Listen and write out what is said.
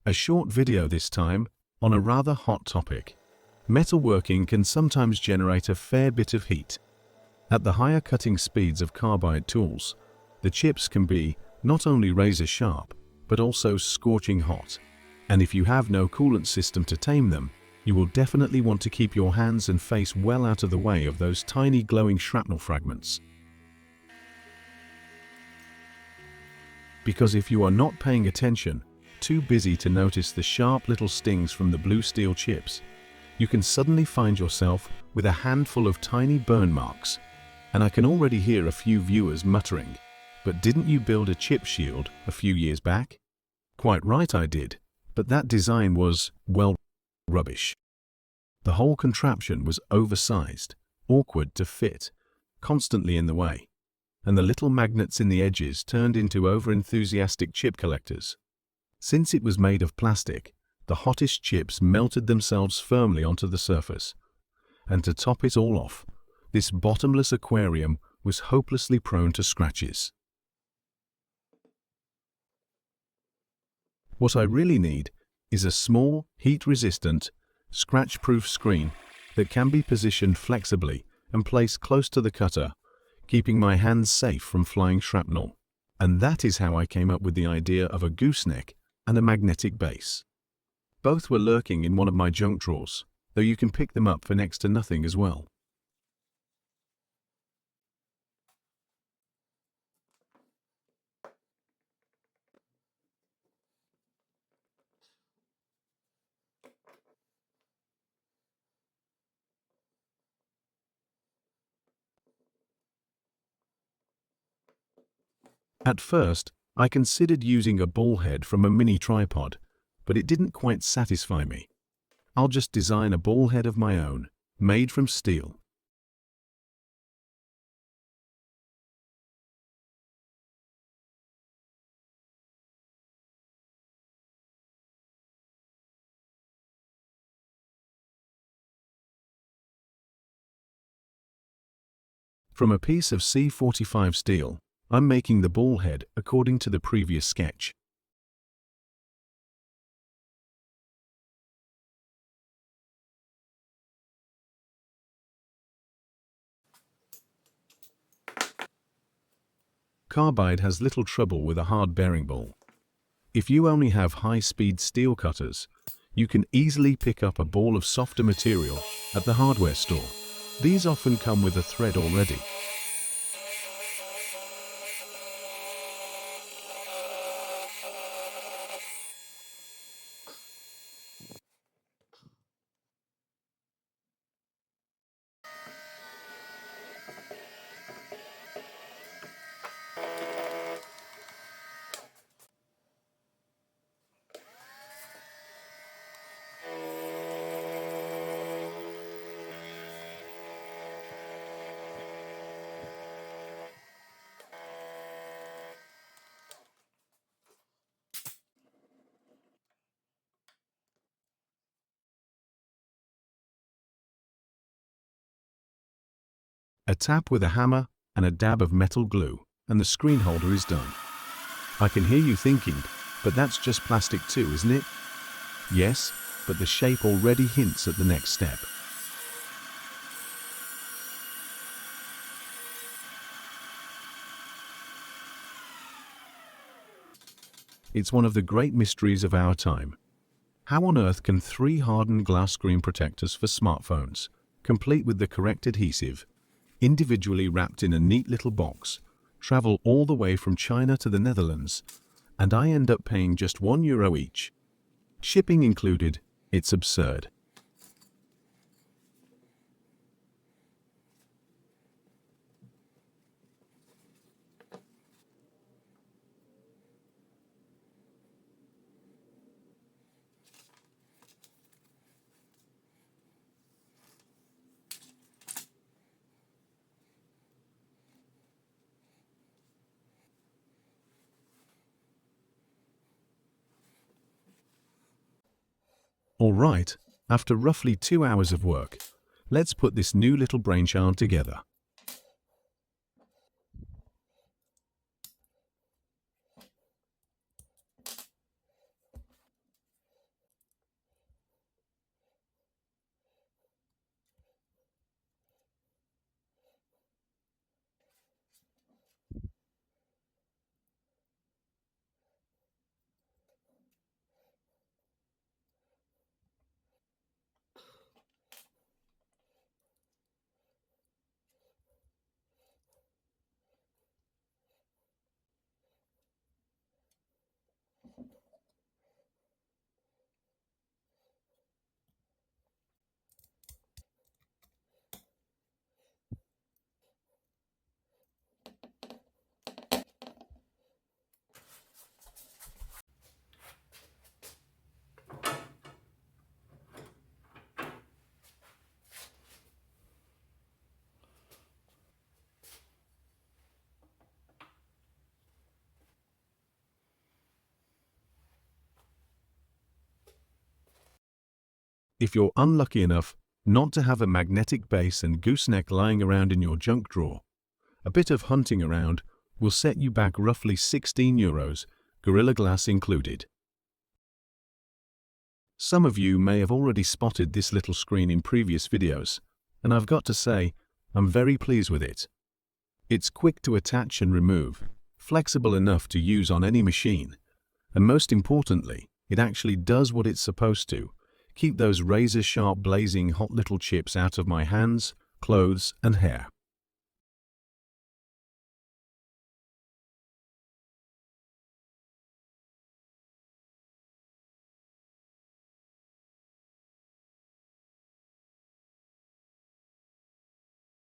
A short video this time on a rather hot topic. Metalworking can sometimes generate a fair bit of heat. At the higher cutting speeds of carbide tools, the chips can be not only razor sharp, but also scorching hot. And if you have no coolant system to tame them, you will definitely want to keep your hands and face well out of the way of those tiny glowing shrapnel fragments. Because if you are not paying attention, too busy to notice the sharp little stings from the blue steel chips, you can suddenly find yourself with a handful of tiny burn marks. And I can already hear a few viewers muttering, "But didn't you build a chip shield a few years back?" Quite right, I did, but that design was, well, rubbish. The whole contraption was oversized, awkward to fit, constantly in the way, and the little magnets in the edges turned into over-enthusiastic chip collectors. Since it was made of plastic, the hottest chips melted themselves firmly onto the surface. And to top it all off, this bottomless aquarium was hopelessly prone to scratches. What I really need is a small, heat-resistant, scratch-proof screen that can be positioned flexibly and placed close to the cutter, keeping my hands safe from flying shrapnel. And that is how I came up with the idea of a gooseneck and a magnetic base. Both were lurking in one of my junk drawers, though you can pick them up for next to nothing as well. At first, I considered using a ball head from a mini tripod, but it didn't quite satisfy me. I'll just design a ball head of my own, made from steel. From a piece of C45 steel, I'm making the ball head according to the previous sketch. Carbide has little trouble with a hard bearing ball. If you only have high-speed steel cutters, you can easily pick up a ball of softer material at the hardware store. These often come with a thread already. A tap with a hammer and a dab of metal glue, and the screen holder is done. I can hear you thinking, but that's just plastic too, isn't it? Yes, but the shape already hints at the next step. It's one of the great mysteries of our time. How on earth can 3 hardened glass screen protectors for smartphones, complete with the correct adhesive, individually wrapped in a neat little box, travel all the way from China to the Netherlands, and I end up paying just €1 each? Shipping included, it's absurd. All right, after roughly 2 hours of work, let's put this new little brainchild together. If you're unlucky enough not to have a magnetic base and gooseneck lying around in your junk drawer, a bit of hunting around will set you back roughly €16, Gorilla Glass included. Some of you may have already spotted this little screen in previous videos, and I've got to say, I'm very pleased with it. It's quick to attach and remove, flexible enough to use on any machine, and most importantly, it actually does what it's supposed to: keep those razor-sharp blazing hot little chips out of my hands, clothes, and hair.